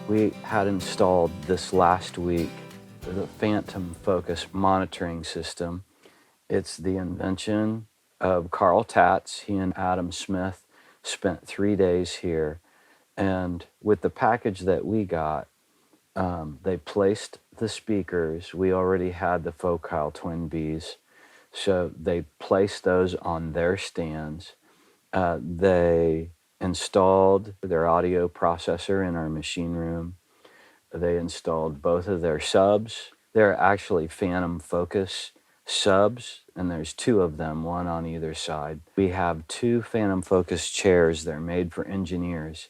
We had installed this last week the Phantom Focus monitoring system. It's the invention of Carl Tatz. He and Adam Smith spent 3 days here. And with the package that we got, they placed the speakers. We already had the Focal Twin Bs. So they placed those on their stands. They installed their audio processor in our machine room. They installed both of their subs. They're actually Phantom Focus subs, and there's 2 of them, one on either side. We have 2 Phantom Focus chairs. They're made for engineers,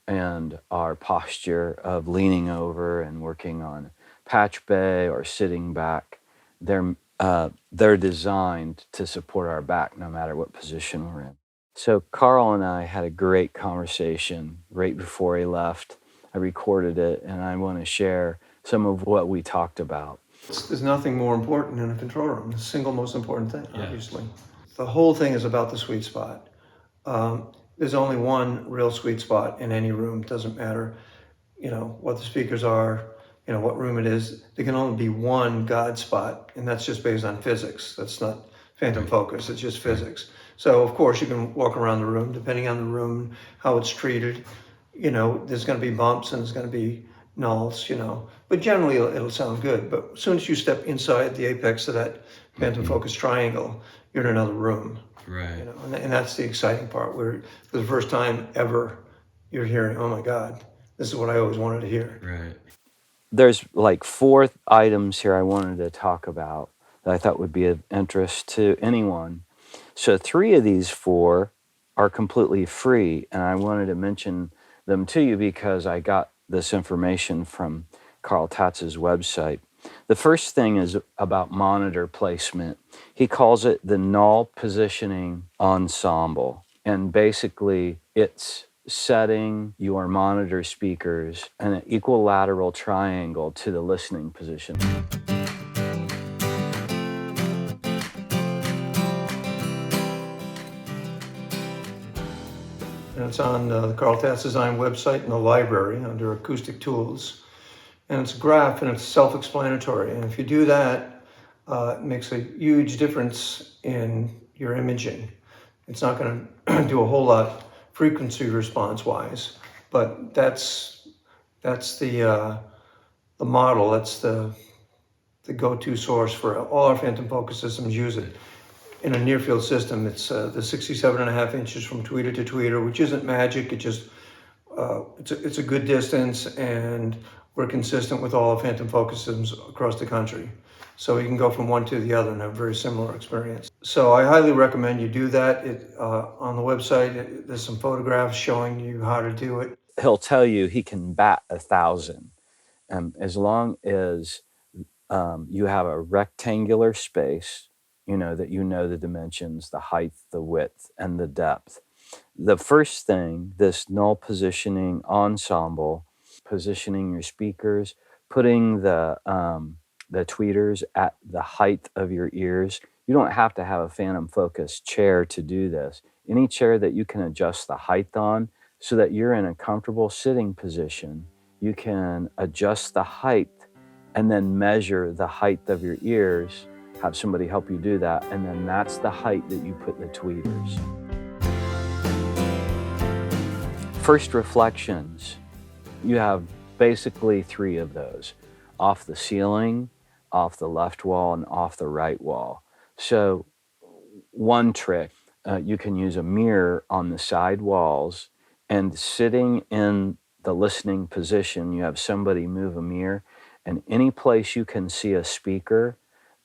and our posture of leaning over and working on patch bay or sitting back, they're designed to support our back no matter what position we're in. So Carl and I had a great conversation right before he left. I recorded it, and I want to share some of what we talked about. There's nothing more important in a control room. The single most important thing, obviously. The whole thing is about the sweet spot. There's only one real sweet spot in any room. It doesn't matter, what the speakers are, what room it is. There can only be one God spot, and that's just based on physics. That's not phantom focus. It's just physics. So of course you can walk around the room, depending on the room, how it's treated. There's going to be bumps and there's going to be nulls, but generally it'll sound good. But as soon as you step inside the apex of that phantom focus triangle, you're in another room. Right. And that's the exciting part, where for the first time ever, you're hearing, oh my God, this is what I always wanted to hear. Right. There's like 4 items here I wanted to talk about that I thought would be of interest to anyone. So 3 of these 4 are completely free, and I wanted to mention them to you because I got this information from Carl Tatz's website. The first thing is about monitor placement. He calls it the null positioning ensemble, and basically it's setting your monitor speakers in an equilateral triangle to the listening position. And it's on the Carl Tatz Design website in the library under acoustic tools. And it's a graph and it's self-explanatory. And if you do that, it makes a huge difference in your imaging. It's not going to do a whole lot frequency response wise, but that's the model. That's the go-to source for all our phantom focus systems. Use it. In a near field system, it's the 67.5 inches from tweeter to tweeter, which isn't magic. It just it's a good distance, and we're consistent with all the phantom focus systems across the country. So you can go from one to the other and have a very similar experience. So I highly recommend you do that. On the website, there's some photographs showing you how to do it. He'll tell you he can bat 1,000, as long as you have a rectangular space, that the dimensions, the height, the width, and the depth. The first thing, this null positioning ensemble, positioning your speakers, putting the tweeters at the height of your ears. You don't have to have a Phantom Focus chair to do this. Any chair that you can adjust the height on so that you're in a comfortable sitting position, you can adjust the height and then measure the height of your ears, have somebody help you do that, and then that's the height that you put the tweeters. First reflections, you have basically 3 of those: off the ceiling, off the left wall, and off the right wall. So one trick, you can use a mirror on the side walls, and sitting in the listening position, you have somebody move a mirror, and any place you can see a speaker,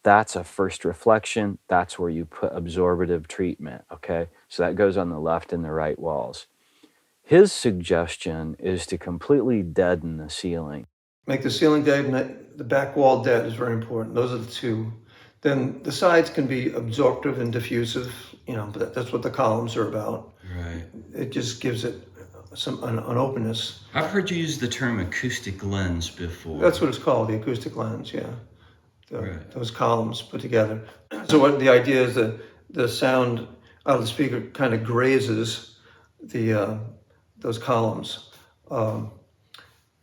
that's a first reflection. That's where you put absorptive treatment, okay? So that goes on the left and the right walls. His suggestion is to completely deaden the ceiling. Make the ceiling dead and the back wall dead is very important. Those are the 2. Then the sides can be absorptive and diffusive, but that's what the columns are about. Right. It just gives it an openness. I've heard you use the term acoustic lens before. That's what it's called, the acoustic lens, yeah. Right. Those columns put together. So what the idea is that the sound out of the speaker kind of grazes those columns.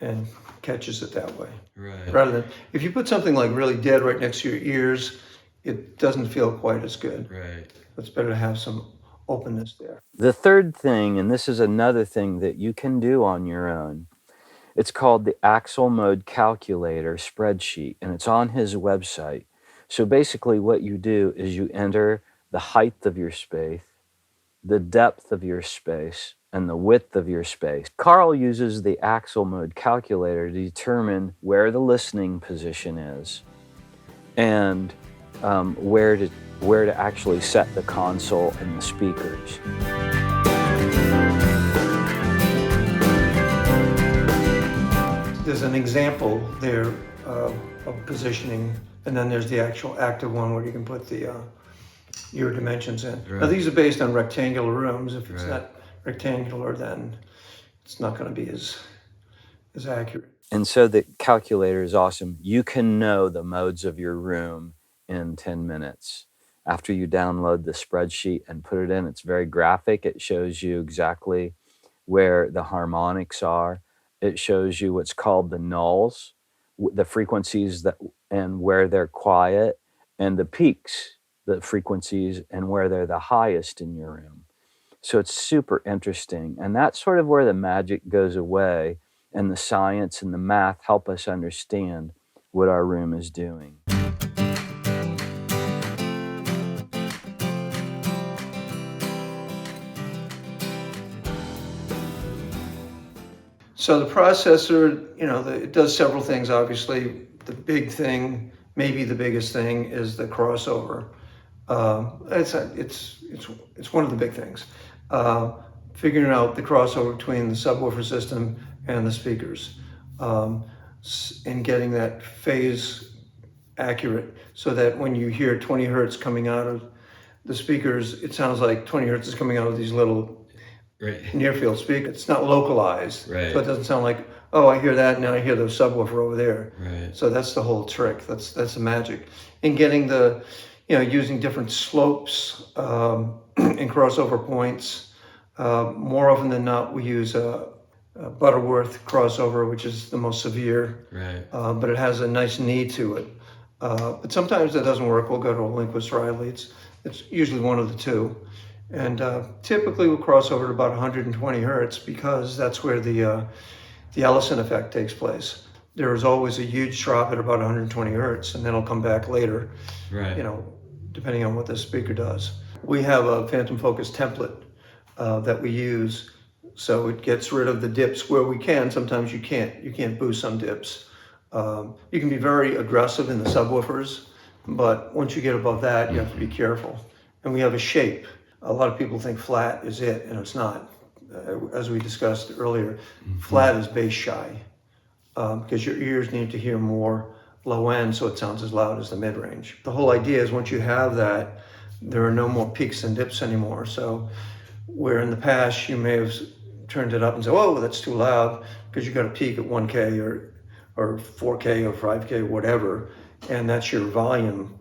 and catches it that way. Right. Rather than, if you put something like really dead right next to your ears, it doesn't feel quite as good. Right. It's better to have some openness there. The third thing, and this is another thing that you can do on your own, it's called the Axle Mode Calculator spreadsheet, and it's on his website. So basically what you do is you enter the height of your space, the depth of your space, and the width of your space. Carl uses the Axle Mode Calculator to determine where the listening position is and where to actually set the console and the speakers. There's an example there of positioning, and then there's the actual active one where you can put the your dimensions in. Now Right. these are based on rectangular rooms. If it's Right. not rectangular, then it's not going to be as accurate. And so the calculator is awesome. You can know the modes of your room in 10 minutes. After you download the spreadsheet and put it in, it's very graphic. It shows you exactly where the harmonics are. It shows you what's called the nulls, the frequencies that and where they're quiet, and the peaks, the frequencies and where they're the highest in your room. So it's super interesting. And that's sort of where the magic goes away, and the science and the math help us understand what our room is doing. So the processor, it does several things. Obviously, the big thing, maybe the biggest thing, is the crossover. It's one of the big things. Figuring out the crossover between the subwoofer system and the speakers, and getting that phase accurate so that when you hear 20 hertz coming out of the speakers, it sounds like 20 hertz is coming out of these little Right. near field speakers. It's not localized, Right. so it doesn't sound like, oh, I hear that, now I hear the subwoofer over there. Right. So that's the whole trick. That's the magic in getting the, using different slopes and crossover points. More often than not, we use a Butterworth crossover, which is the most severe, Right. but it has a nice knee to it. But sometimes that doesn't work. We'll go to a Lindquist Riley. It's usually one of the two. And typically we'll cross over to about 120 hertz because that's where the Ellison effect takes place. There is always a huge drop at about 120 hertz, and then it'll come back later, Right. depending on what the speaker does. We have a Phantom Focus template that we use, so it gets rid of the dips where we can. Sometimes you can't boost some dips. You can be very aggressive in the subwoofers, but once you get above that, you have to be careful. And we have a shape. A lot of people think flat is it, and it's not. As we discussed earlier, flat is bass shy because your ears need to hear more low end so it sounds as loud as the mid range. The whole idea is once you have that, there are no more peaks and dips anymore. So where in the past you may have turned it up and said, oh, that's too loud because you got a peak at 1K or 4K or 5K, whatever, and that's your volume.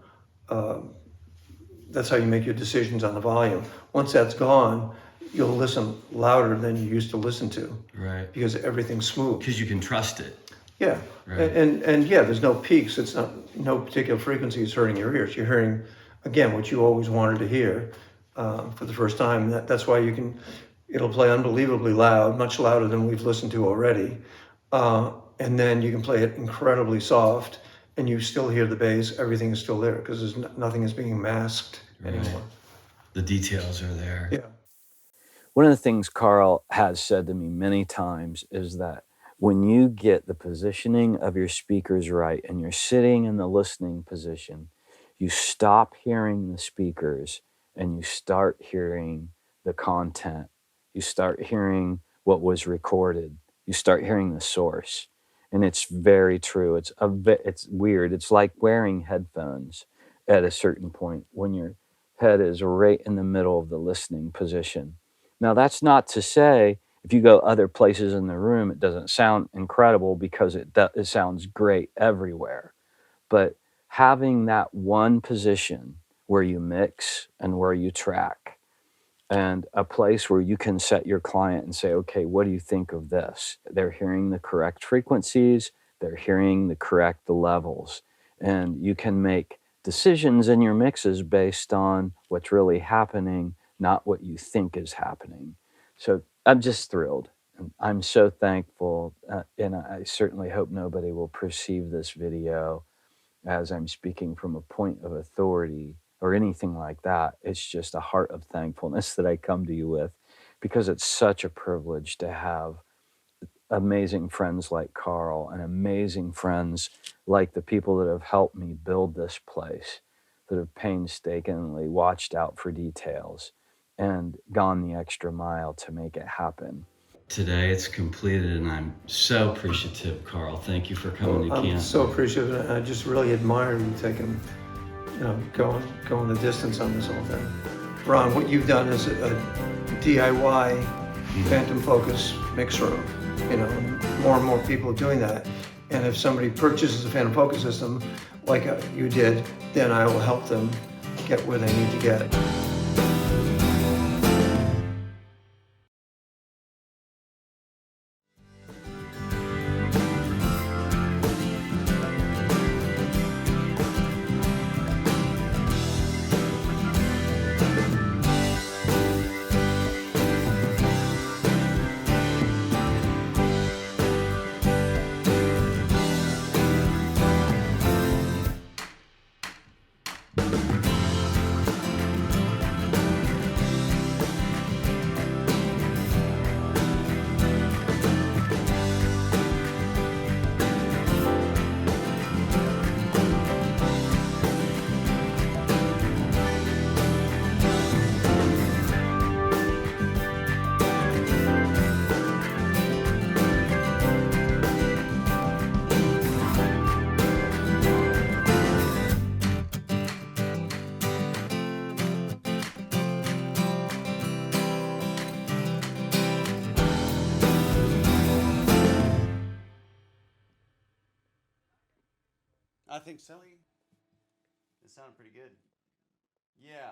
That's how you make your decisions on the volume. Once that's gone, you'll listen louder than you used to listen to Right. because everything's smooth. Because you can trust it. Yeah, Right. and yeah, there's no peaks. It's not, no particular frequency is hurting your ears. You're hearing, again, what you always wanted to hear for the first time. That's why it'll play unbelievably loud, much louder than we've listened to already. And then you can play it incredibly soft, and you still hear the bass. Everything is still there because nothing is being masked anymore. The details are there. Yeah. One of the things Carl has said to me many times is that when you get the positioning of your speakers right and you're sitting in the listening position, you stop hearing the speakers and you start hearing the content. You start hearing what was recorded. You start hearing the source. And it's very true. It's weird. It's like wearing headphones at a certain point when your head is right in the middle of the listening position. Now, that's not to say if you go other places in the room, it doesn't sound incredible because it sounds great everywhere. But having that one position where you mix and where you track and a place where you can set your client and say, okay, what do you think of this? They're hearing the correct frequencies, they're hearing the correct levels, and you can make decisions in your mixes based on what's really happening, not what you think is happening. So I'm just thrilled. And I'm so thankful, and I certainly hope nobody will perceive this video as I'm speaking from a point of authority or anything like that. It's just a heart of thankfulness that I come to you with, because it's such a privilege to have amazing friends like Carl and amazing friends like the people that have helped me build this place, that have painstakingly watched out for details and gone the extra mile to make it happen. Today it's completed, and I'm so appreciative, Carl. Thank you for coming to I'm camp. so appreciative, and I just really admire you taking, going the distance on this whole thing. Ron, what you've done is a DIY Phantom Focus mixer. More and more people are doing that. And if somebody purchases a Phantom Focus system like you did, then I will help them get where they need to get. I think so. It sounded pretty good. Yeah.